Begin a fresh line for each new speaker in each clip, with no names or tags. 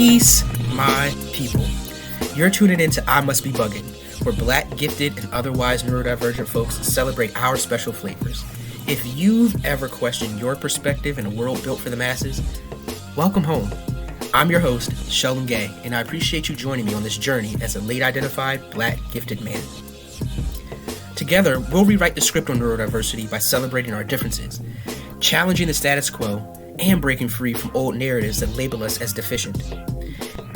Peace, my people. You're tuning into I Must Be Buggin', where Black, gifted, and otherwise neurodivergent folks celebrate our special flavors. If you've ever questioned your perspective in a world built for the masses, welcome home. I'm your host, Sheldon Gay, and I appreciate you joining me on this journey as a late-identified Black, gifted man. Together, we'll rewrite the script on neurodiversity by celebrating our differences, challenging the status quo, and breaking free from old narratives that label us as deficient.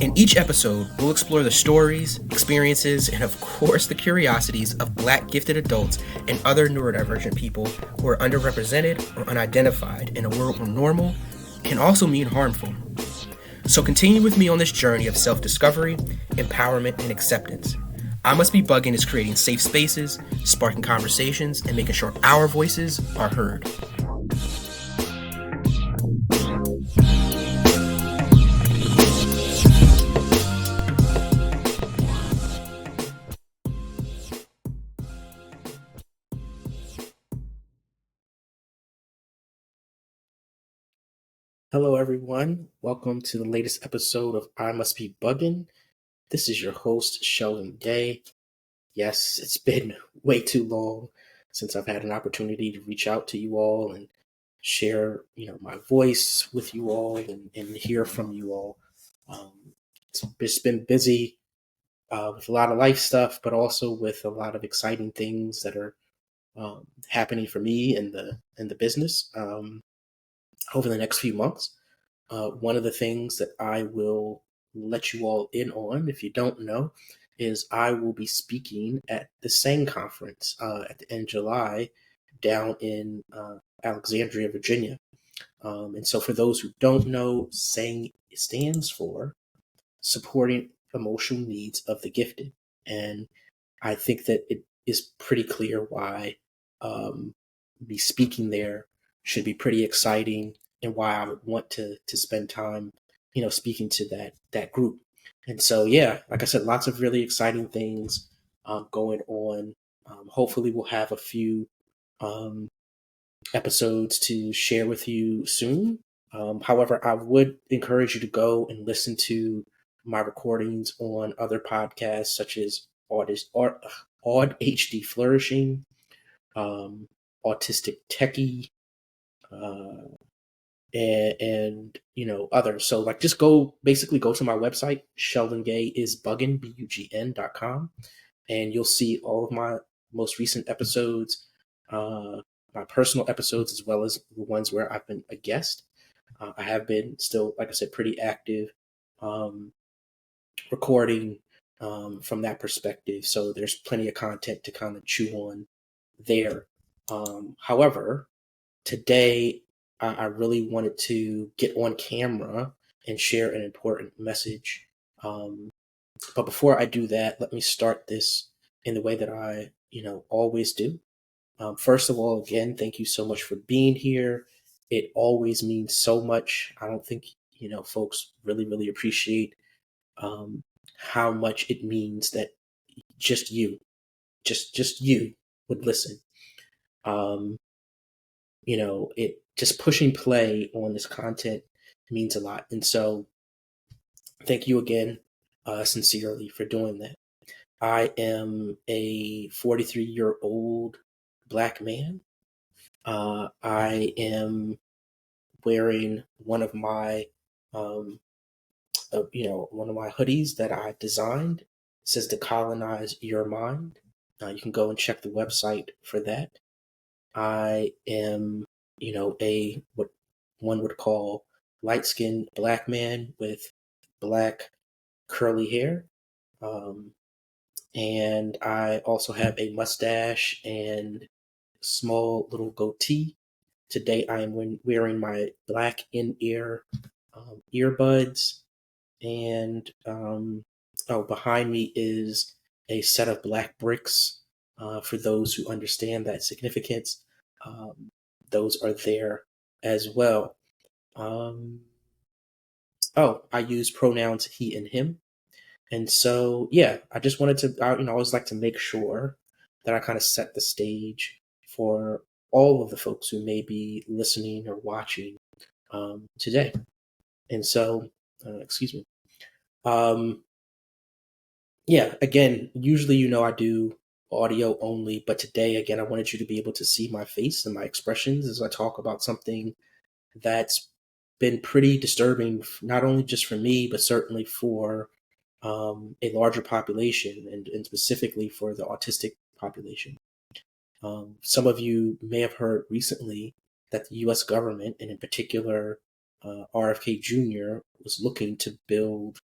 In each episode, we'll explore the stories, experiences, and of course the curiosities of Black gifted adults and other neurodivergent people who are underrepresented or unidentified in a world where normal can also mean harmful. So continue with me on this journey of self-discovery, empowerment, and acceptance. I Must Be Buggin' is creating safe spaces, sparking conversations, and making sure our voices are heard. Hello, everyone. Welcome to the latest episode of I Must Be Buggin'. This is your host, Sheldon Day. Yes, it's been way too long since I've had an opportunity to reach out to you all and share, my voice with you all and hear from you all. It's just been busy with a lot of life stuff, but also with a lot of exciting things that are happening for me in the business. Over the next few months. One of the things that I will let you all in on, if you don't know, is I will be speaking at the SANG conference at the end of July down in Alexandria, Virginia. And so for those who don't know, SANG stands for Supporting Emotional Needs of the Gifted. And I think that it is pretty clear why me speaking there should be pretty exciting and why I would want to spend time, speaking to that group. And so, yeah, like I said, lots of really exciting things going on. Hopefully we'll have a few episodes to share with you soon. However, I would encourage you to go and listen to my recordings on other podcasts such as Odd HD Flourishing, Autistic Techie, and others. So just go to my website, sheldongayisbuggin.com, and you'll see all of my most recent episodes, my personal episodes, as well as the ones where I've been a guest. I have been still, like I said, pretty active recording from that perspective. So there's plenty of content to kind of chew on there. However, today I really wanted to get on camera and share an important message. But before I do that, let me start this in the way that I, always do. First of all, again, thank you so much for being here. It always means so much. I don't think, folks really, really appreciate how much it means that just you would listen. It just pushing play on this content means a lot. And so thank you again, sincerely, for doing that. I am a 43-year-old Black man. I am wearing one of my hoodies that I designed. It says "Decolonize Your Mind." You can go and check the website for that. I am, a what one would call light-skinned Black man with Black curly hair. And I also have a mustache and small little goatee. Today I am wearing my Black in-ear earbuds. And behind me is a set of Black bricks. For those who understand that significance, those are there as well. I use pronouns he and him. And so, yeah, I just wanted to, I always like to make sure that I kind of set the stage for all of the folks who may be listening or watching today. And so, excuse me. Yeah, again, usually, I do audio only, but today, again, I wanted you to be able to see my face and my expressions as I talk about something that's been pretty disturbing, not only just for me, but certainly for a larger population, and specifically for the autistic population. Some of you may have heard recently that the US government, and in particular RFK Jr., was looking to build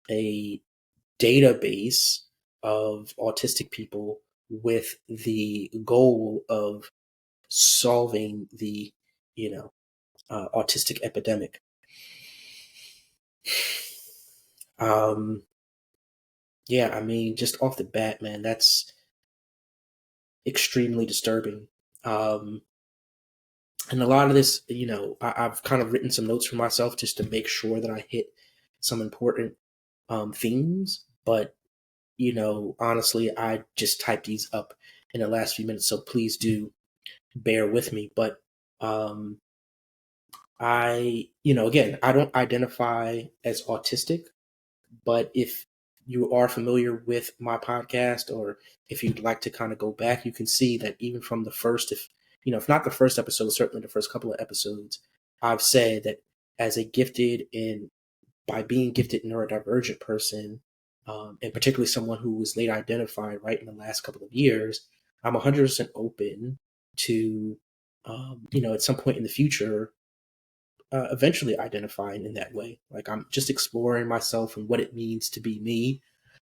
a database of autistic people with the goal of solving the, autistic epidemic. Um, yeah, I mean, just off the bat, man, that's extremely disturbing. Um, and a lot of this, I've kind of written some notes for myself just to make sure that I hit some important themes. But, honestly, I just typed these up in the last few minutes. So please do bear with me. But um, again, I don't identify as autistic. But if you are familiar with my podcast, or if you'd like to kind of go back, you can see that even from the first, if not the first episode, certainly the first couple of episodes, I've said that as a gifted and by being gifted neurodivergent person, and particularly someone who was late identified right in the last couple of years, I'm 100% open to, at some point in the future, eventually identifying in that way. Like, I'm just exploring myself and what it means to be me.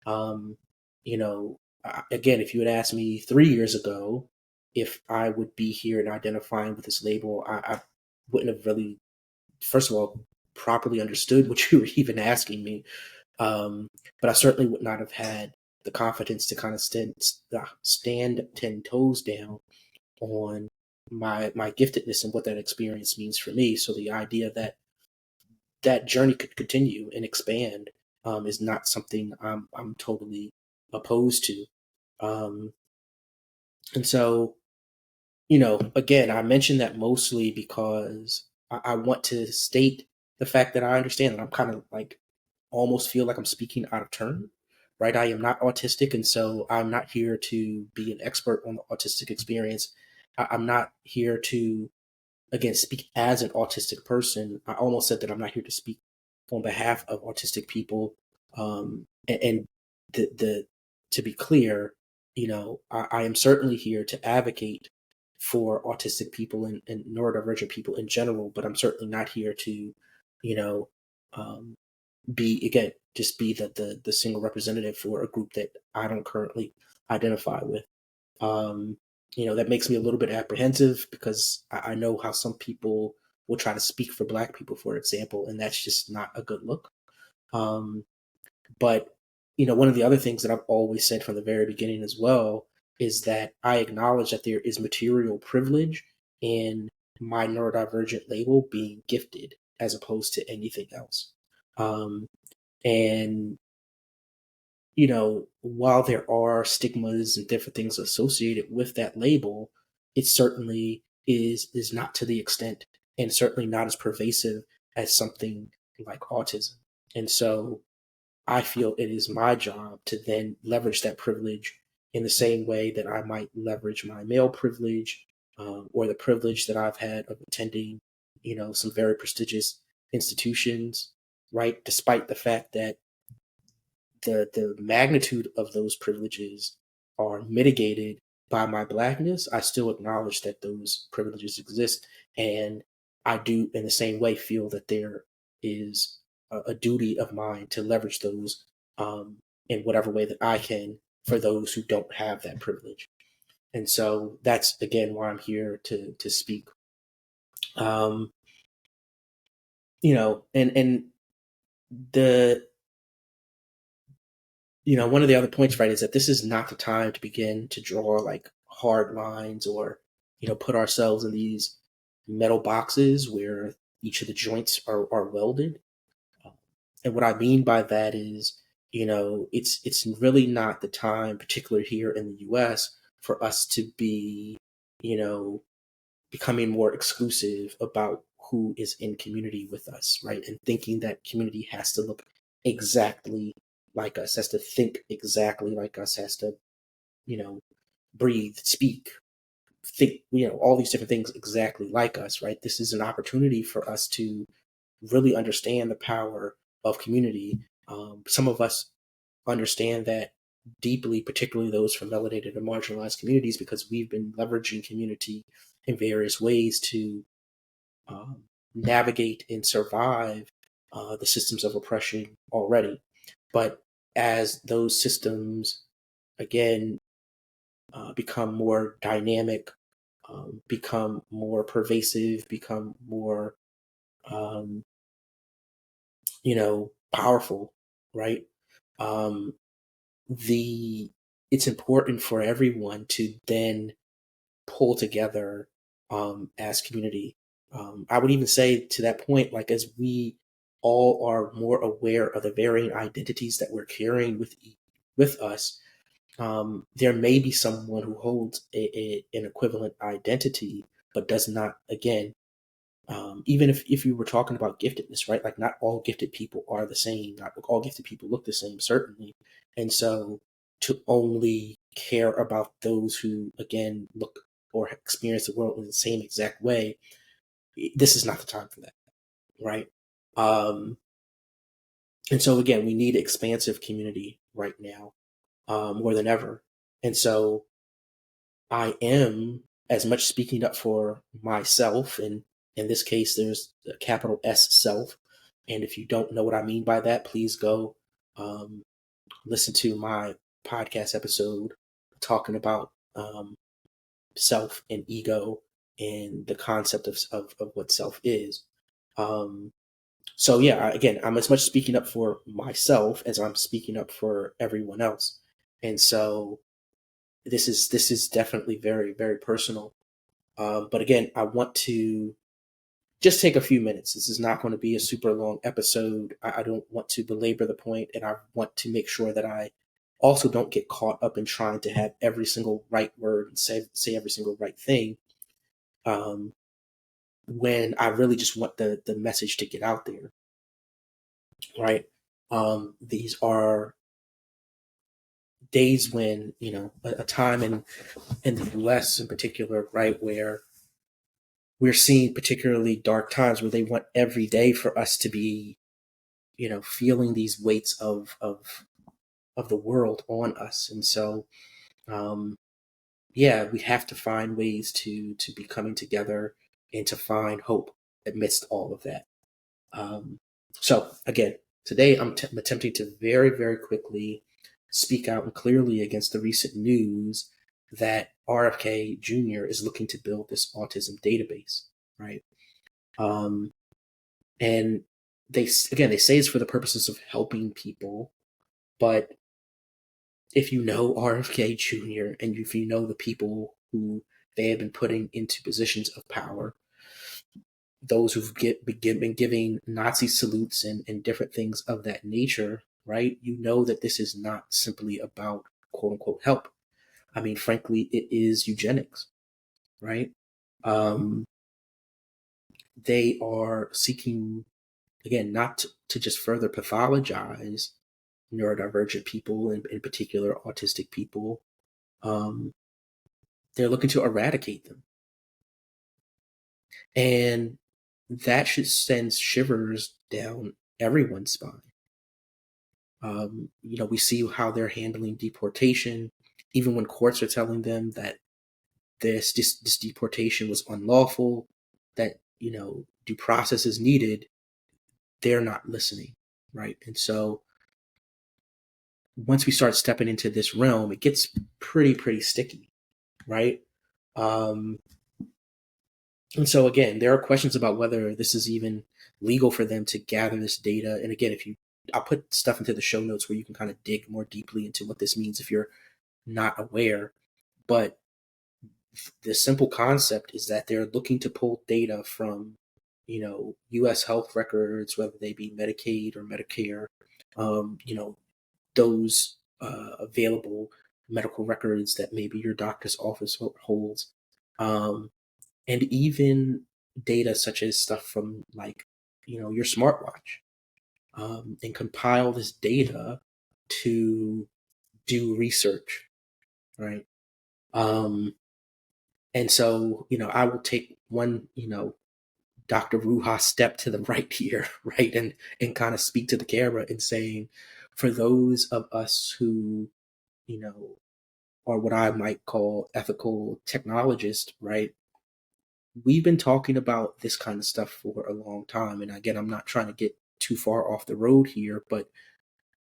Um, again, if you had asked me 3 years ago if I would be here and identifying with this label, I wouldn't have really, first of all, properly understood what you were even asking me. But I certainly would not have had the confidence to kind of stand 10 toes down on my giftedness and what that experience means for me. So the idea that that journey could continue and expand is not something I'm totally opposed to. Um, and so, again, I mentioned that mostly because I want to state the fact that I understand that I'm kind of like almost feel like I'm speaking out of turn, right? I am not autistic, and so I'm not here to be an expert on the autistic experience. I'm not here to, again, speak as an autistic person. I almost said that I'm not here to speak on behalf of autistic people. And the to be clear, I am certainly here to advocate for autistic people and neurodivergent people in general, but I'm certainly not here to, you know, um, be, again, just be the single representative for a group that I don't currently identify with. Um, that makes me a little bit apprehensive because I know how some people will try to speak for Black people, for example, and that's just not a good look. Um, but, one of the other things that I've always said from the very beginning as well is that I acknowledge that there is material privilege in my neurodivergent label being gifted as opposed to anything else. Um, and while there are stigmas and different things associated with that label, it certainly is not to the extent and certainly not as pervasive as something like autism. And so I feel it is my job to then leverage that privilege in the same way that I might leverage my male privilege, or the privilege that I've had of attending, some very prestigious institutions, right? Despite the fact that the magnitude of those privileges are mitigated by my Blackness, I still acknowledge that those privileges exist. And I do, in the same way, feel that there is a duty of mine to leverage those in whatever way that I can for those who don't have that privilege. And so that's, again, why I'm here to speak. Um, and the one of the other points, right, is that this is not the time to begin to draw like hard lines or, put ourselves in these metal boxes where each of the joints are welded. And what I mean by that is, it's really not the time, particularly here in the US, for us to be, you know, becoming more exclusive about who is in community with us, right? And thinking that community has to look exactly like us, has to think exactly like us, has to, you know, breathe, speak, think, all these different things exactly like us, right? This is an opportunity for us to really understand the power of community. Some of us understand that deeply, particularly those from melanated and marginalized communities, because we've been leveraging community in various ways to um, navigate and survive the systems of oppression already. But as those systems, again, become more dynamic, become more pervasive, become more, um, powerful, right? Um, the it's important for everyone to then pull together as community. I would even say to that point, like as we all are more aware of the varying identities that we're carrying with us, there may be someone who holds an equivalent identity, but does not, again, even if you were talking about giftedness, right? Like not all gifted people are the same. Not all gifted people look the same, certainly. And so to only care about those who, again, look or experience the world in the same exact way, this is not the time for that, right? Um, and so again, we need expansive community right now, more than ever. And so I am as much speaking up for myself, and in this case, there's a capital S self. And if you don't know what I mean by that, please go um, listen to my podcast episode talking about self and ego and the concept of what self is. Um, so yeah, again, I'm as much speaking up for myself as I'm speaking up for everyone else. And so this is definitely very, very personal. But again, I want to just take a few minutes. This is not going to be a super long episode. I don't want to belabor the point, and I want to make sure that I also don't get caught up in trying to have every single right word and say every single right thing. Um, when I really just want the message to get out there, right? These are days when a time in the U.S. in particular, right, where we're seeing particularly dark times where they want every day for us to be, feeling these weights of the world on us. And so, um, yeah, we have to find ways to be coming together and to find hope amidst all of that. Um, so again, today I'm attempting to very, very quickly speak out and clearly against the recent news that RFK Jr. is looking to build this autism database, right? Um, and they say it's for the purposes of helping people, but if you know RFK Jr. and if you know the people who they have been putting into positions of power, those who've been giving Nazi salutes and different things of that nature, right? You know that this is not simply about quote unquote help. I mean, frankly, it is eugenics, right? Um, they are seeking, again, not to just further pathologize neurodivergent people, and in particular autistic people. Um, they're looking to eradicate them. And that should send shivers down everyone's spine. We see how they're handling deportation, even when courts are telling them that this deportation was unlawful, that due process is needed. They're not listening, right? And so once we start stepping into this realm, it gets pretty sticky, right? Um, and so again, there are questions about whether this is even legal for them to gather this data. And again, I'll put stuff into the show notes where you can kind of dig more deeply into what this means if you're not aware. But the simple concept is that they're looking to pull data from, U.S. health records, whether they be Medicaid or Medicare, those available medical records that maybe your doctor's office holds, and even data such as stuff from like, your smartwatch, and compile this data to do research, right? Um, and so, I will take one, Dr. Ruha step to the right here, right? And kind of speak to the camera and saying, for those of us who, you know, are what I might call ethical technologists, right? We've been talking about this kind of stuff for a long time. And again, I'm not trying to get too far off the road here, but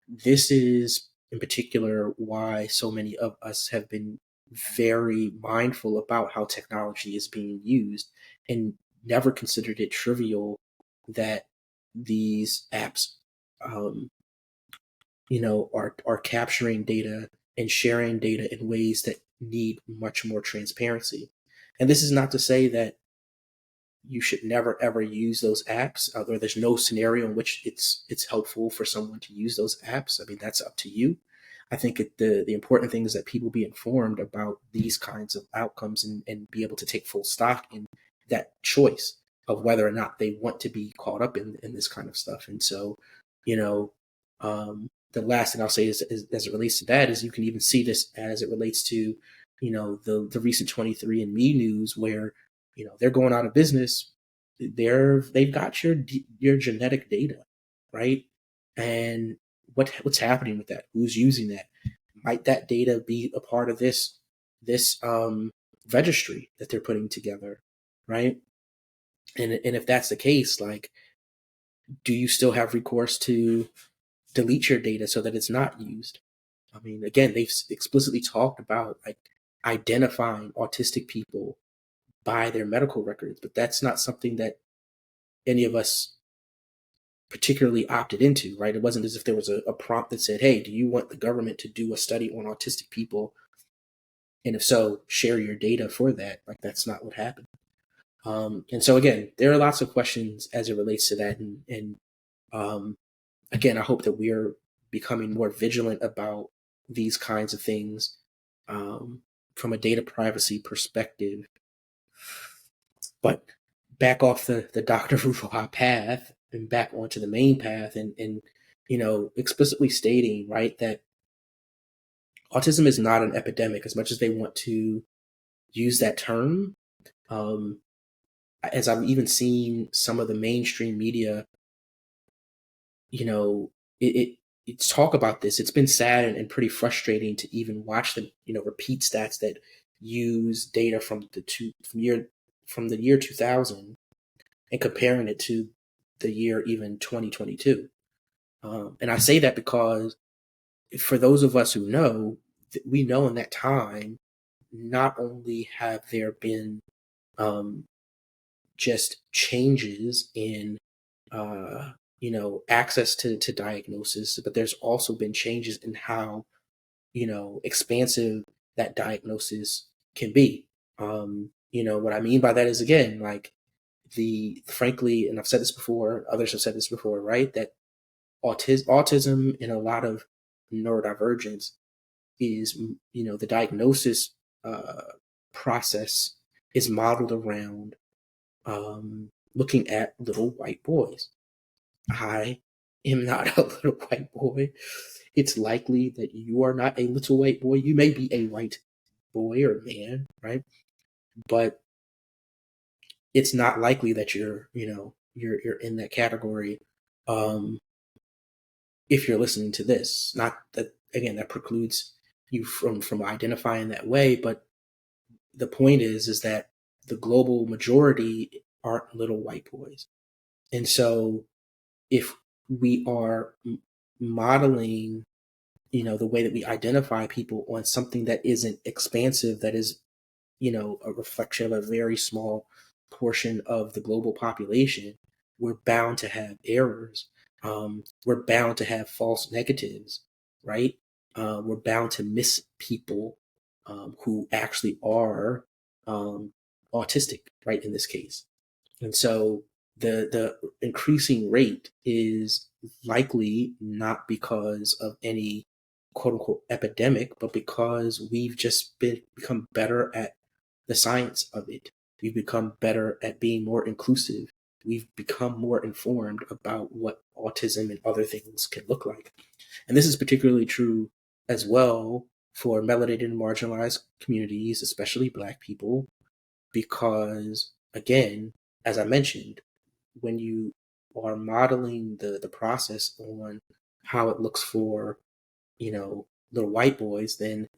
this is in particular why so many of us have been very mindful about how technology is being used and never considered it trivial that these apps um, are capturing data and sharing data in ways that need much more transparency. And this is not to say that you should never ever use those apps, or there's no scenario in which it's helpful for someone to use those apps. I mean, that's up to you. I think the important thing is that people be informed about these kinds of outcomes, and be able to take full stock in that choice of whether or not they want to be caught up in this kind of stuff. And so, you know, the last thing I'll say is as it relates to that is you can even see this as it relates to, the recent 23andMe news where, they're going out of business. They've got your genetic data, right? And what's happening with that? Who's using that? Might that data be a part of this registry that they're putting together, right? And if that's the case, like, do you still have recourse to delete your data so that it's not used? I mean, again, they've explicitly talked about like identifying autistic people by their medical records, but that's not something that any of us particularly opted into, right? It wasn't as if there was a prompt that said, hey, do you want the government to do a study on autistic people? And if so, share your data for that. Like, that's not what happened. And so, again, there are lots of questions as it relates to that. And again, I hope that we're becoming more vigilant about these kinds of things from a data privacy perspective. But back off the Dr. Ruha path and back onto the main path, and explicitly stating, right, that autism is not an epidemic as much as they want to use that term. Um, as I've even seen some of the mainstream media, you know, it's talk about this. It's been sad and pretty frustrating to even watch them, repeat stats that use data from the year 2000 and comparing it to the year even 2022. And I say that because for those of us who know, we know in that time, not only have there been um, just changes in, access to diagnosis, but there's also been changes in how, expansive that diagnosis can be. What I mean by that is, again, like, frankly, and I've said this before, others have said this before, right? That autism and a lot of neurodivergence is, the diagnosis uh, process is modeled around looking at little white boys. I am not a little white boy. It's likely that you are not a little white boy. You may be a white boy or man, right? But it's not likely that you're in that category um, if you're listening to this. Not that, again, that precludes you from identifying that way, but the point is that the global majority aren't little white boys. And so if we are modeling, the way that we identify people on something that isn't expansive, that is, a reflection of a very small portion of the global population, we're bound to have errors. We're bound to have false negatives, right? We're bound to miss people who actually are autistic, right, in this case. And so the increasing rate is likely not because of any quote unquote epidemic, but because we've just become better at the science of it. We've become better at being more inclusive. we've become more informed about what autism and other things can look like. And this is particularly true as well for melanated and marginalized communities, especially Black people, because again, as I mentioned, when you are modeling the process on how it looks for, little white boys, then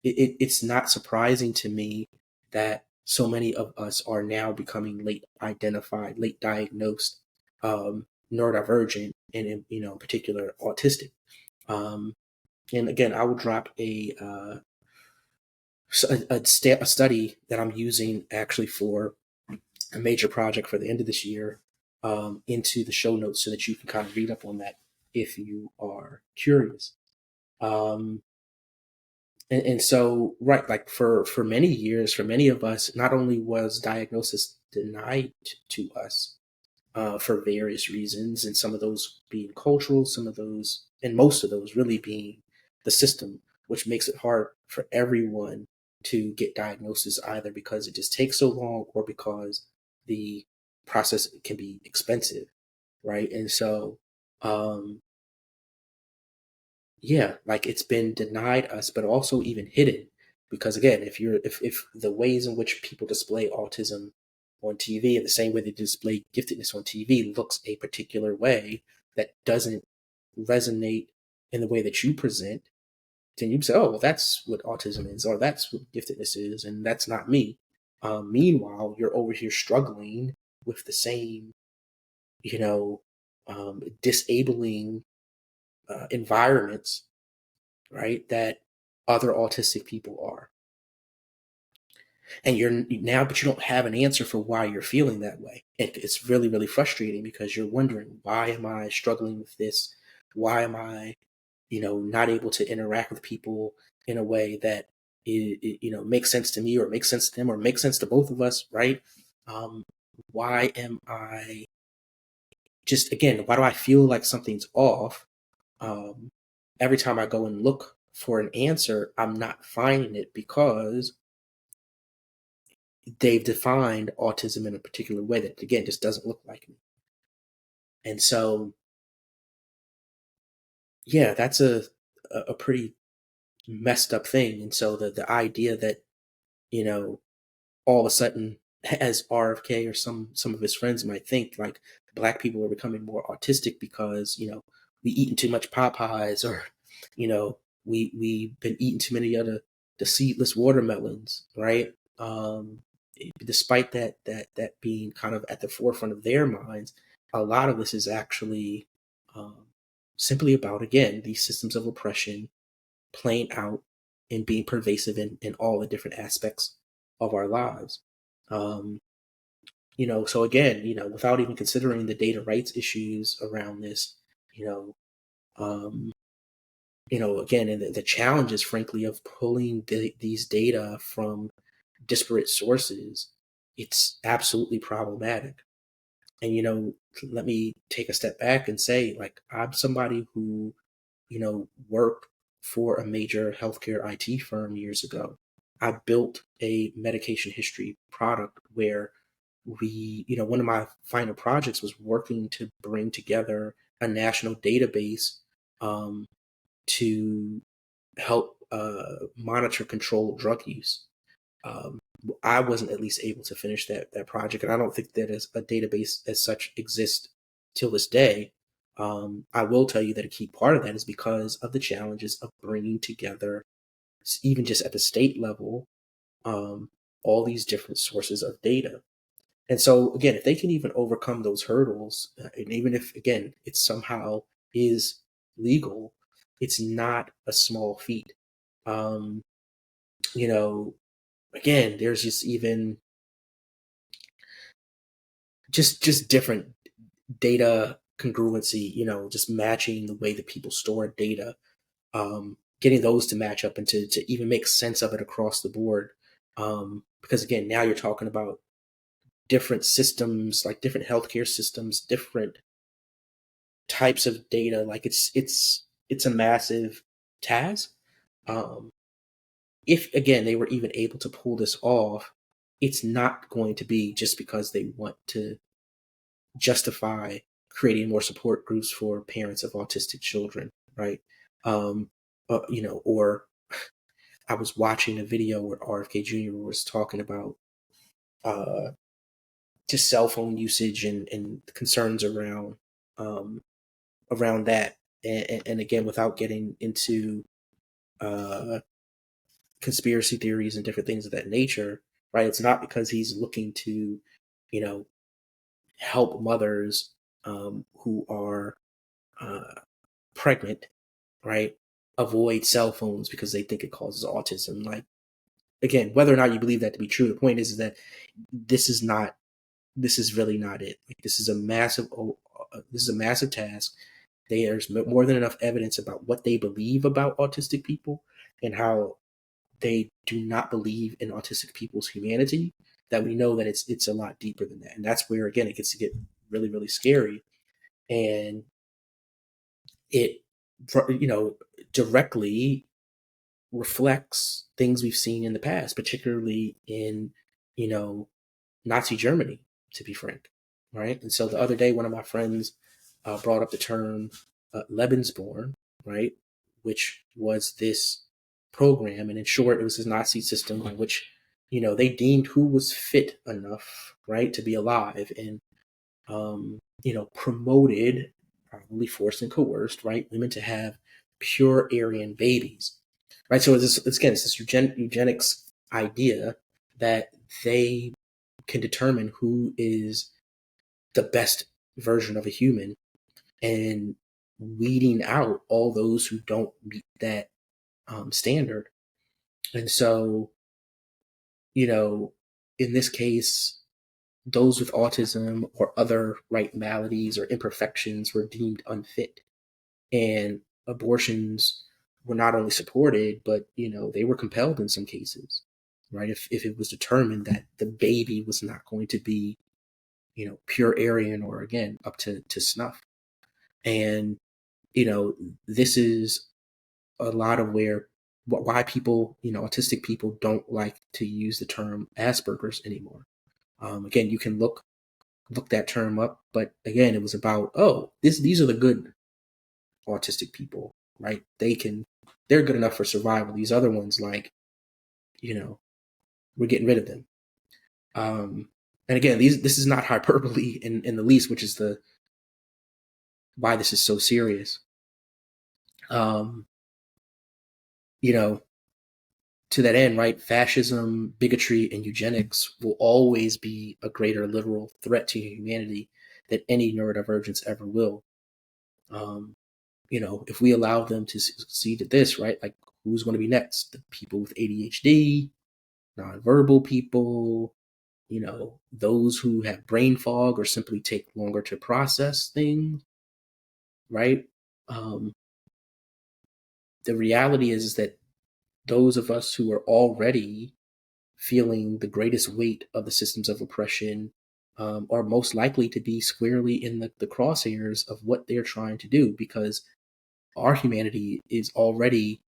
it's not surprising to me that so many of us are now becoming late identified, late diagnosed, neurodivergent, and in particular autistic. Um, and again, I will drop a study that I'm using actually for a major project for the end of this year, into the show notes so that you can kind of read up on that if you are curious. Um, and so, right, like for many years, for many of us, not only was diagnosis denied to us, for various reasons, and some of those being cultural, some of those, and most of those really being the system, which makes it hard for everyone to get diagnosis, either because it just takes so long or because the process can be expensive, right? And so, um, yeah, like it's been denied us, but also even hidden. Because again, if the ways in which people display autism on TV, and the same way they display giftedness on TV, looks a particular way that doesn't resonate in the way that you present, then you say, oh, well, that's what autism is, or that's what giftedness is, and that's not me. Meanwhile, you're over here struggling with the same, you know, disabling environments, right, that other autistic people are. And you're now, but you don't have an answer for why you're feeling that way. It's really, really frustrating because you're wondering, why am I struggling with this? Why am I, not able to interact with people in a way that makes sense to me, or makes sense to them, or makes sense to both of us, right? Um, why am I just, again, why do I feel like something's off? Um, every time I go and look for an answer, I'm not finding it because they've defined autism in a particular way that, again, just doesn't look like me. And so, yeah, that's a pretty messed up thing. And so the idea that, you know, all of a sudden, as RFK or some of his friends might think, like Black people are becoming more autistic because, we eating too much Popeyes, or, we've been eating too many other the seedless watermelons, right? Despite that being kind of at the forefront of their minds, a lot of this is actually, um, simply about, again, these systems of oppression playing out and being pervasive in all the different aspects of our lives. Um, so again, without even considering the data rights issues around this, you know, um, again, and the challenges, frankly, of pulling these data from disparate sources, it's absolutely problematic. And, let me take a step back and say, like, I'm somebody who, worked for a major healthcare IT firm years ago. I built a medication history product where one of my final projects was working to bring together a national database, um, to help monitor controlled drug use. Um, I wasn't at least able to finish that project, and I don't think that as a database as such exists till this day. I will tell you that a key part of that is because of the challenges of bringing together, even just at the state level, um, all these different sources of data. And so, again, if they can even overcome those hurdles, and even if, again, it somehow is legal, it's not a small feat. Um, you know, again, there's just even just different data congruency, just matching the way that people store data, getting those to match up and to even make sense of it across the board. Because again, now you're talking about different systems, like different healthcare systems, different types of data. Like it's a massive task. Um, if again they were even able to pull this off, it's not going to be just because they want to justify creating more support groups for parents of autistic children, right? Um, or I was watching a video where RFK Jr. was talking about uh, just cell phone usage and concerns um, around that, and again, without getting into uh, conspiracy theories and different things of that nature, right? It's not because he's looking to, you know, help mothers who are uh, pregnant, right? Avoid cell phones because they think it causes autism. Like, again, whether or not you believe that to be true, the point is that this is not. This is really not it. Like, this is a massive task. There's more than enough evidence about what they believe about autistic people and how they do not believe in autistic people's humanity, that we know that it's a lot deeper than that. And that's where, again, it gets to get really, really scary. And it, directly reflects things we've seen in the past, particularly in, you know, Nazi Germany, to be frank, right? And so the other day, one of my friends brought up the term Lebensborn, right, which was this program, and in short, it was this Nazi system in which, they deemed who was fit enough, right, to be alive, and promoted, probably forced and coerced, right, women to have pure Aryan babies, right? So it's this eugenics idea that they can determine who is the best version of a human and weeding out all those who don't meet that standard. And so, in this case, those with autism or other right maladies or imperfections were deemed unfit. And abortions were not only supported, but, they were compelled in some cases, right? If it was determined that the baby was not going to be, pure Aryan or, again, up to snuff. And, this is a lot of why people, autistic people don't like to use the term Asperger's anymore. Again, you can look that term up, but again, it was about, these are the good autistic people, right? They're good enough for survival. These other ones, like, we're getting rid of them. And again, this is not hyperbole in the least, which is why this is so serious. Um, you know, to that end, right, fascism, bigotry, and eugenics will always be a greater literal threat to humanity than any neurodivergence ever will. If we allow them to succeed at this, right, like, who's going to be next? The people with ADHD, nonverbal people, those who have brain fog or simply take longer to process things, right? Um, the reality is that those of us who are already feeling the greatest weight of the systems of oppression are most likely to be squarely in the crosshairs of what they're trying to do, because our humanity is already,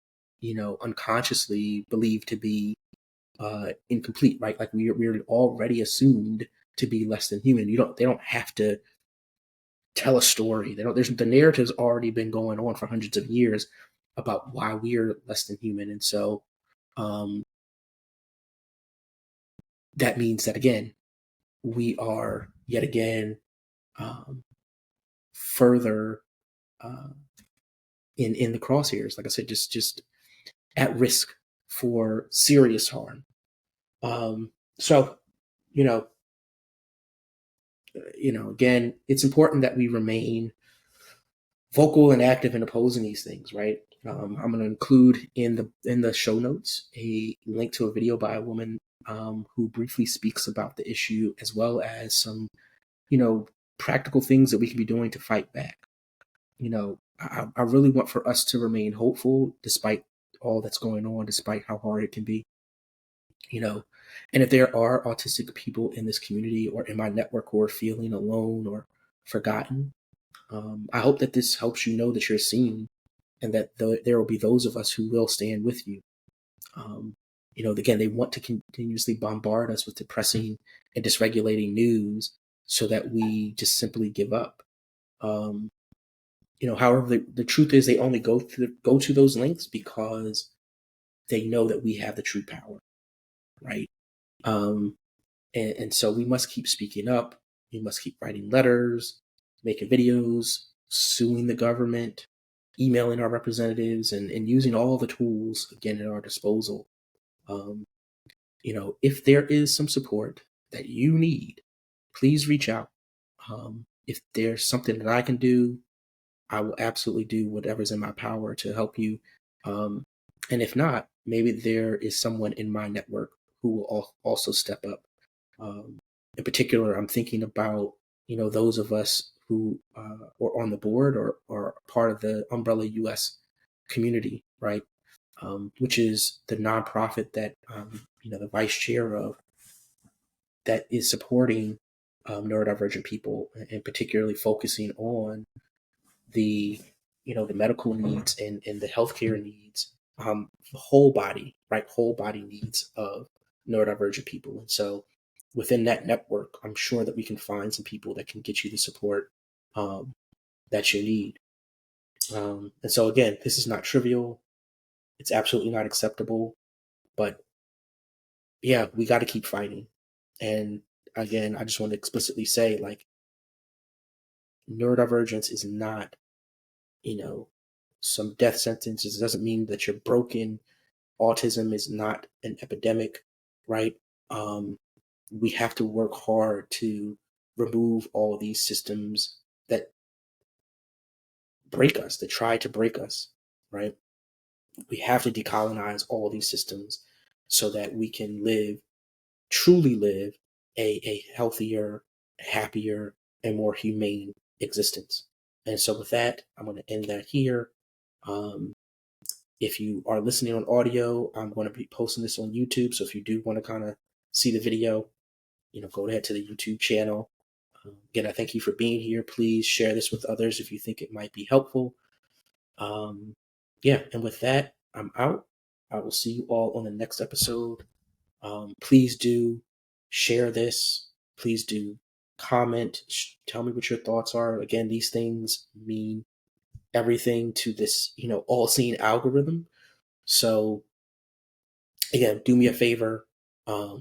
unconsciously believed to be incomplete, right? Like, we're already assumed to be less than human. They don't have to tell a story. The narrative's already been going on for hundreds of years about why we're less than human. And so um, that means that, again, we are yet again further uh, in the crosshairs. Like I said, just at risk for serious harm. So, you know, again, it's important that we remain vocal and active in opposing these things, right? I'm going to include in the show notes a link to a video by a woman who briefly speaks about the issue, as well as some, practical things that we can be doing to fight back. I really want for us to remain hopeful despite all that's going on, despite how hard it can be. And if there are autistic people in this community or in my network who are feeling alone or forgotten, I hope that this helps you know that you're seen, and that there will be those of us who will stand with you. Again, they want to continuously bombard us with depressing and dysregulating news, so that we just simply give up. However, the truth is they only go to those links because they know that we have the true power, right? And so we must keep speaking up. We must keep writing letters, making videos, suing the government, emailing our representatives, and using all the tools, again, at our disposal. If there is some support that you need, please reach out. If there's something that I can do, I will absolutely do whatever's in my power to help you. And if not, maybe there is someone in my network who will also step up. In particular, I'm thinking about, those of us who are on the board or part of the Umbrella US community, right? Which is the nonprofit that, the vice chair of, that is supporting neurodivergent people, and particularly focusing on the medical needs and the healthcare needs, the whole body needs of neurodivergent people. And so within that network, I'm sure that we can find some people that can get you the support that you need. And so again, this is not trivial. It's absolutely not acceptable, but yeah, we got to keep fighting. And again, I just want to explicitly say, like, neurodivergence is not, some death sentence. It doesn't mean that you're broken. Autism is not an epidemic, right? We have to work hard to remove all these systems that break us, that try to break us, right? We have to decolonize all these systems so that we can truly live a healthier, happier, and more humane existence. And so with that, I'm going to end that here. If you are listening on audio, I'm going to be posting this on YouTube. So if you do want to kind of see the video, go ahead to the YouTube channel. Again, I thank you for being here. Please share this with others if you think it might be helpful. And with that, I'm out. I will see you all on the next episode. Please do share this. Please do comment. Tell me what your thoughts are. Again, these things mean everything to this, all-seeing algorithm. So again, do me a favor,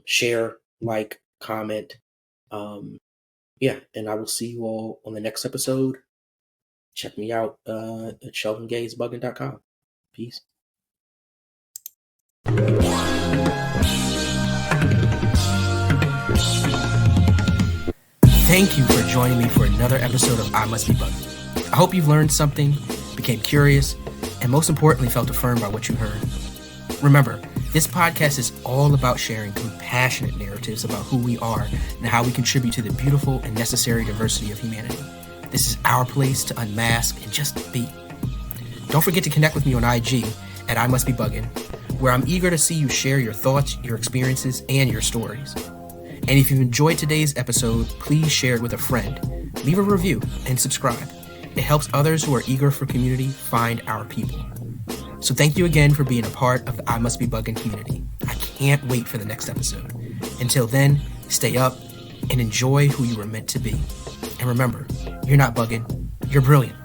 share, like, comment. And I will see you all on the next episode. Check me out at sheldongaysbugging.com. Peace. Thank you for joining me for another episode of I Must Be Bugging. I hope you've learned something, became curious, and most importantly, felt affirmed by what you heard. Remember, this podcast is all about sharing compassionate narratives about who we are and how we contribute to the beautiful and necessary diversity of humanity. This is our place to unmask and just be. Don't forget to connect with me on IG at I Must Be Bugging, where I'm eager to see you share your thoughts, your experiences, and your stories. And if you've enjoyed today's episode, please share it with a friend. Leave a review and subscribe. It helps others who are eager for community find our people. So thank you again for being a part of the I Must Be Bugging community. I can't wait for the next episode. Until then, stay up and enjoy who you were meant to be. And remember, you're not bugging, you're brilliant.